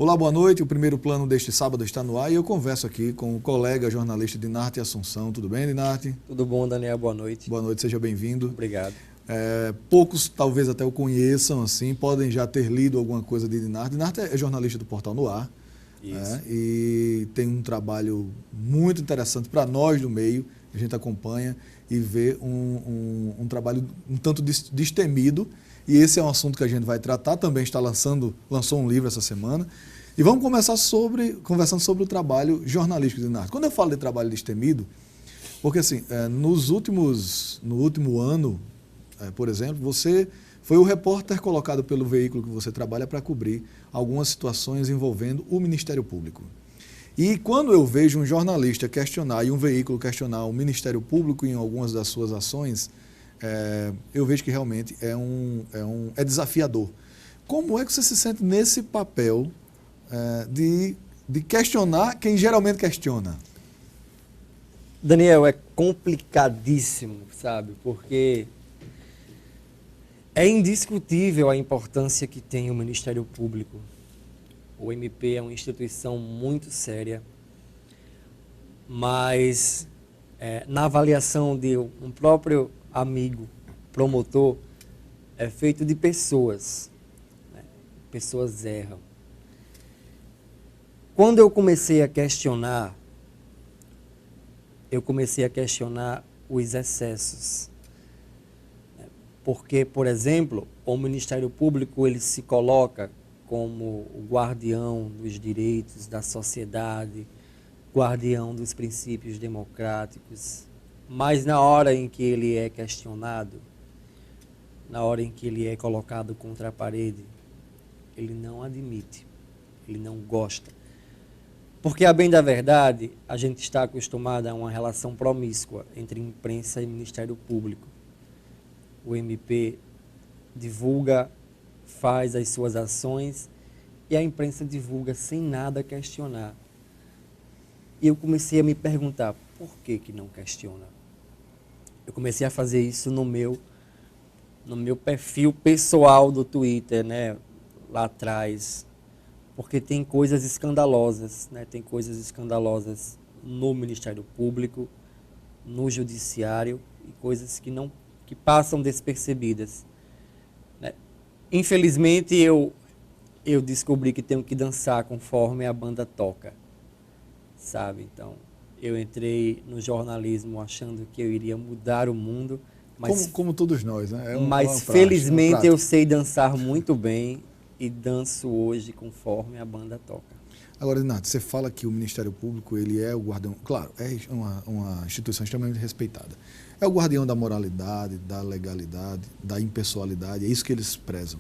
Olá, boa noite. O primeiro plano deste sábado está no ar e eu converso aqui com o colega jornalista Dinarte Assunção. Tudo bem, Dinarte? Tudo bom, Daniel? Boa noite. Boa noite, seja bem-vindo. Obrigado. Poucos talvez até o conheçam, assim, podem já ter lido alguma coisa de Dinarte. Dinarte é jornalista do Portal No Ar. Isso. E tem um trabalho muito interessante para nós do meio, a gente acompanha e vê um trabalho um tanto destemido. E esse é um assunto que a gente vai tratar, também lançou um livro essa semana. E vamos começar conversando sobre o trabalho jornalístico de Dinarte. Quando eu falo de trabalho destemido, porque assim, no último ano, por exemplo, você foi o repórter colocado pelo veículo que você trabalha para cobrir algumas situações envolvendo o Ministério Público. E quando eu vejo um jornalista questionar e um veículo questionar o Ministério Público em algumas das suas ações, eu vejo que realmente é desafiador. Como é que você se sente nesse papel de questionar quem geralmente questiona? Daniel, é complicadíssimo, sabe? Porque é indiscutível a importância que tem o Ministério Público. O MP é uma instituição muito séria, mas na avaliação de um próprio amigo promotor, é feito de pessoas. Né? Pessoas erram. Quando eu comecei a questionar os excessos. Porque, por exemplo, o Ministério Público ele se coloca como o guardião dos direitos da sociedade, guardião dos princípios democráticos, mas na hora em que ele é questionado, na hora em que ele é colocado contra a parede, ele não admite, ele não gosta. Porque, a bem da verdade, a gente está acostumado a uma relação promíscua entre imprensa e Ministério Público. O MP divulga, faz as suas ações e a imprensa divulga sem nada questionar. E eu comecei a me perguntar, por que não questiona? Eu comecei a fazer isso no meu perfil pessoal do Twitter, né, lá atrás, porque tem coisas escandalosas, né, tem coisas escandalosas no Ministério Público, no Judiciário, e coisas que passam despercebidas. Né? Infelizmente, eu descobri que tenho que dançar conforme a banda toca, sabe? Então, eu entrei no jornalismo achando que eu iria mudar o mundo, mas como todos nós, né? Mas felizmente eu sei dançar muito bem e danço hoje conforme a banda toca. Agora, Dinarte, você fala que o Ministério Público ele é o guardião, claro, é uma instituição extremamente respeitada. É o guardião da moralidade, da legalidade, da impessoalidade, é isso que eles prezam.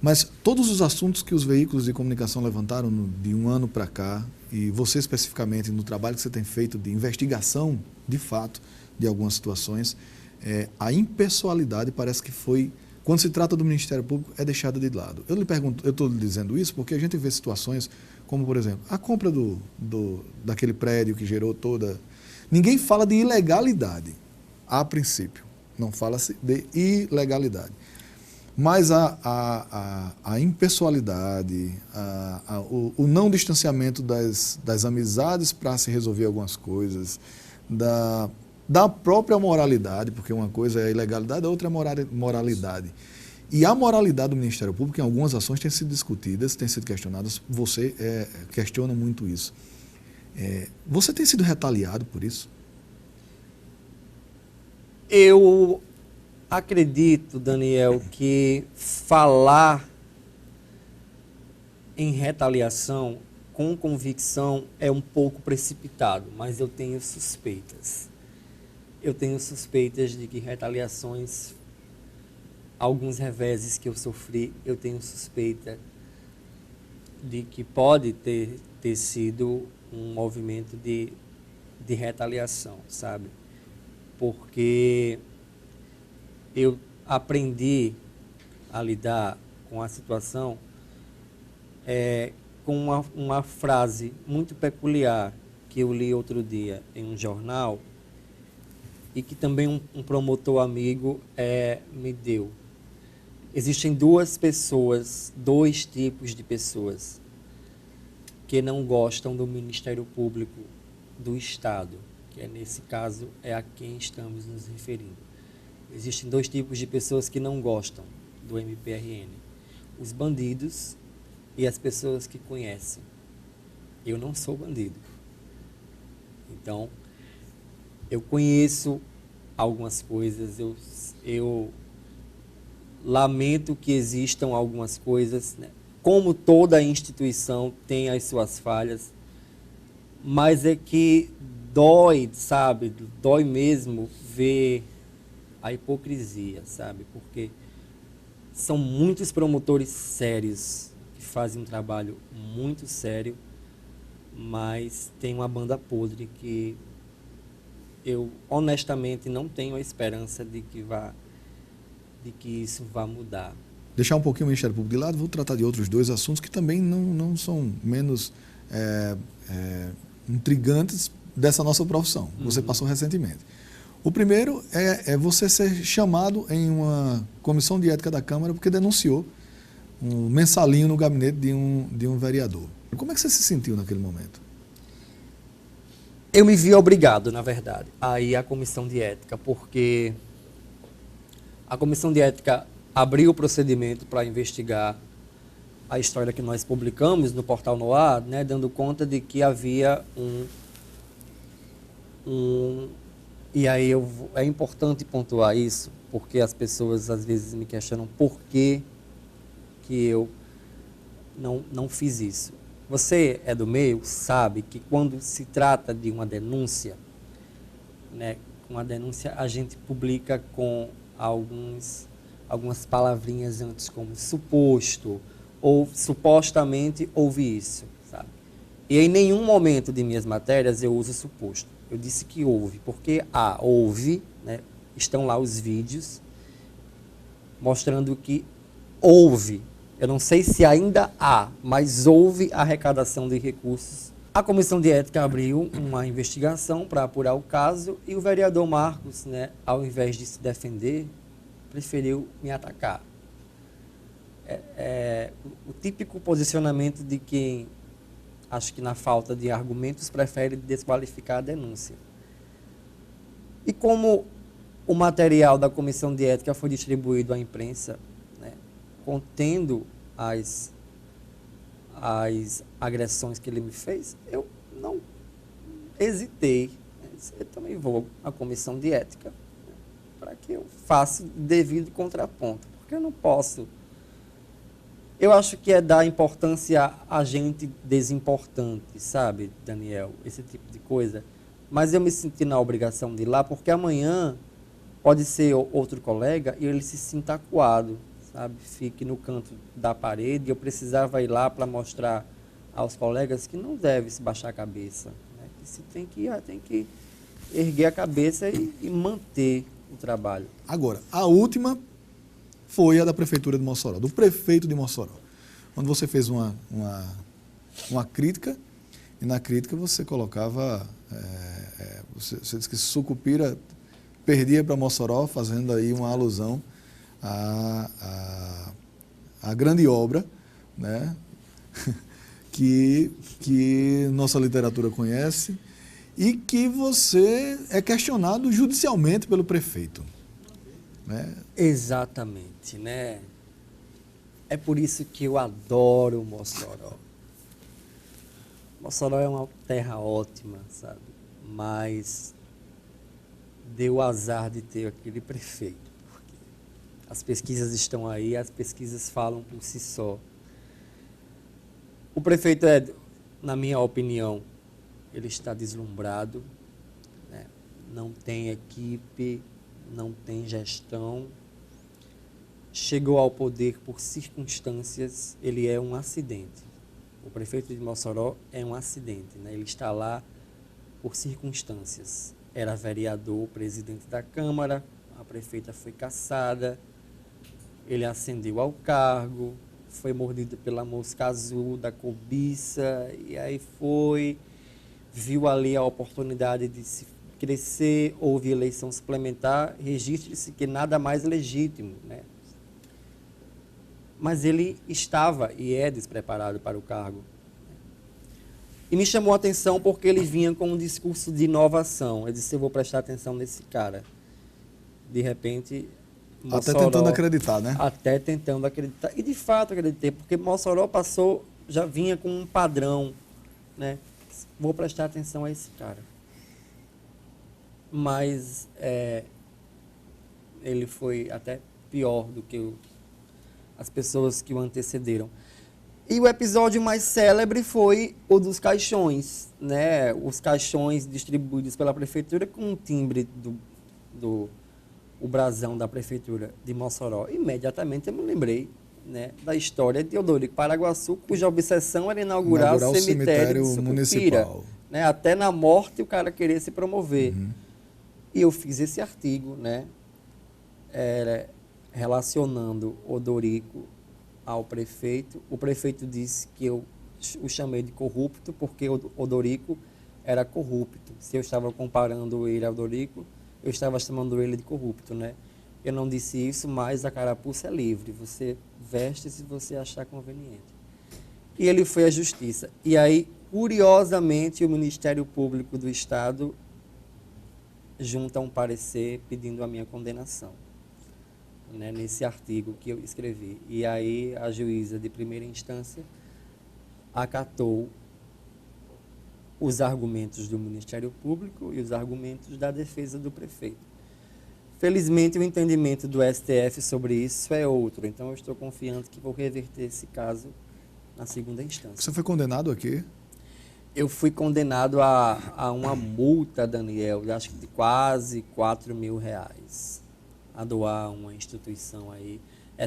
Mas todos os assuntos que os veículos de comunicação levantaram de um ano para cá, e você especificamente no trabalho que você tem feito de investigação, de fato, de algumas situações, a impessoalidade parece que foi, quando se trata do Ministério Público, é deixada de lado. Eu estou lhe dizendo isso porque a gente vê situações como, por exemplo, a compra daquele prédio que gerou toda... Ninguém fala de ilegalidade, a princípio. Não fala-se de ilegalidade. Mas a impessoalidade, o não distanciamento das amizades para se resolver algumas coisas, da própria moralidade, porque uma coisa é a ilegalidade, a outra é a moralidade. E a moralidade do Ministério Público, em algumas ações, tem sido discutidas, tem sido questionadas. Você questiona muito isso. Você tem sido retaliado por isso? Eu acredito, Daniel, que falar em retaliação com convicção é um pouco precipitado, mas eu tenho suspeitas. Eu tenho suspeitas de que retaliações, alguns reveses que eu sofri, eu tenho suspeita de que pode ter sido um movimento de retaliação, sabe? Porque eu aprendi a lidar com a situação com uma frase muito peculiar que eu li outro dia em um jornal e que também um promotor amigo me deu. Existem dois tipos de pessoas. que não gostam do Ministério Público do Estado, que nesse caso é a quem estamos nos referindo. Existem dois tipos de pessoas que não gostam do MPRN: os bandidos e as pessoas que conhecem. Eu não sou bandido. Então, eu conheço algumas coisas, eu lamento que existam algumas coisas, né? Como toda instituição tem as suas falhas, mas é que dói, sabe? Dói mesmo ver a hipocrisia, sabe? Porque são muitos promotores sérios que fazem um trabalho muito sério, mas tem uma banda podre que eu honestamente não tenho a esperança de que isso vá mudar. Deixar um pouquinho o Ministério Público de lado, vou tratar de outros dois assuntos que também não são menos intrigantes dessa nossa profissão. Você passou recentemente. O primeiro é você ser chamado em uma comissão de ética da Câmara porque denunciou um mensalinho no gabinete de um vereador. Como é que você se sentiu naquele momento? Eu me vi obrigado, na verdade, a ir à comissão de ética, porque a comissão de ética abriu o procedimento para investigar a história que nós publicamos no Portal Noir, né, dando conta de que havia e aí é importante pontuar isso, porque as pessoas às vezes me questionam por que eu não fiz isso. Você é do meio, sabe que quando se trata de uma denúncia, né, uma denúncia a gente publica com algumas palavrinhas antes, como suposto, ou supostamente houve isso, sabe? E em nenhum momento de minhas matérias eu uso suposto. Eu disse que houve, porque houve, né, estão lá os vídeos mostrando que houve. Eu não sei se ainda há, mas houve arrecadação de recursos. A Comissão de Ética abriu uma investigação para apurar o caso e o vereador Marcos, né, ao invés de se defender, preferiu me atacar. O típico posicionamento de quem, acho que na falta de argumentos, prefere desqualificar a denúncia. E como o material da Comissão de Ética foi distribuído à imprensa, né, contendo as agressões que ele me fez, eu não hesitei. Eu também vou à Comissão de Ética, né, para que eu faça o devido contraponto, porque eu não posso. Eu acho que é dar importância a gente desimportante, sabe, Daniel? Esse tipo de coisa. Mas eu me senti na obrigação de ir lá, porque amanhã pode ser outro colega e ele se sinta acuado, sabe? Fique no canto da parede. Eu precisava ir lá para mostrar aos colegas que não deve se baixar a cabeça, né? Que se tem que erguer a cabeça e manter o trabalho. Agora, a última foi a da Prefeitura de Mossoró, do prefeito de Mossoró, onde você fez uma crítica, e na crítica você colocava, você disse que Sucupira perdia para Mossoró, fazendo aí uma alusão à grande obra, né, que nossa literatura conhece e que você é questionado judicialmente pelo prefeito. Né? Exatamente, né? É por isso que eu adoro Mossoró. Mossoró é uma terra ótima, sabe? Mas deu azar de ter aquele prefeito, porque as pesquisas estão aí, as pesquisas falam por si só. O prefeito na minha opinião, ele está deslumbrado, né? Não tem equipe, não tem gestão, chegou ao poder por circunstâncias, ele é um acidente. O prefeito de Mossoró é um acidente, né? Ele está lá por circunstâncias. Era vereador, presidente da Câmara, a prefeita foi cassada, ele ascendeu ao cargo, foi mordido pela mosca azul da cobiça, e aí viu ali a oportunidade de se crescer, houve eleição suplementar, registre-se que nada mais legítimo, né? Mas ele estava e é despreparado para o cargo. E me chamou a atenção porque ele vinha com um discurso de inovação. Eu disse, eu vou prestar atenção nesse cara. De repente, Mossoró, até tentando acreditar, né? Até tentando acreditar. E de fato acreditei, porque Mossoró já vinha com um padrão, né? Vou prestar atenção a esse cara. Mas ele foi até pior do que as pessoas que o antecederam. E o episódio mais célebre foi o dos caixões, né? Os caixões distribuídos pela prefeitura com o timbre o brasão da prefeitura de Mossoró. Imediatamente eu me lembrei, né, da história de Odorico Paraguaçu, cuja obsessão era inaugurar o cemitério municipal, né? Até na morte o cara querer se promover. Uhum. E eu fiz esse artigo, né, relacionando Odorico ao prefeito. O prefeito disse que eu o chamei de corrupto porque Odorico era corrupto. Se eu estava comparando ele ao Odorico, eu estava chamando ele de corrupto, né? Eu não disse isso, mas a carapuça é livre. Você veste se você achar conveniente. E ele foi à justiça. E aí, curiosamente, o Ministério Público do Estado junta um parecer pedindo a minha condenação, né, nesse artigo que eu escrevi. E aí a juíza de primeira instância acatou os argumentos do Ministério Público e os argumentos da defesa do prefeito. Felizmente, o entendimento do STF sobre isso é outro. Então, eu estou confiante que vou reverter esse caso na segunda instância. Você foi condenado aqui? Eu fui condenado a uma multa, Daniel, acho que de quase R$4.000, a doar uma instituição aí.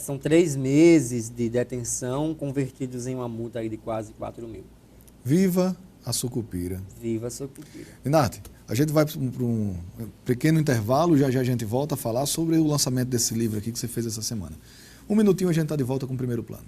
São 3 meses de detenção convertidos em uma multa aí de quase 4.000. Viva a Sucupira. Viva a Sucupira. Inarte, a gente vai para um pequeno intervalo, já a gente volta a falar sobre o lançamento desse livro aqui que você fez essa semana. Um minutinho a gente está de volta com o Primeiro Plano.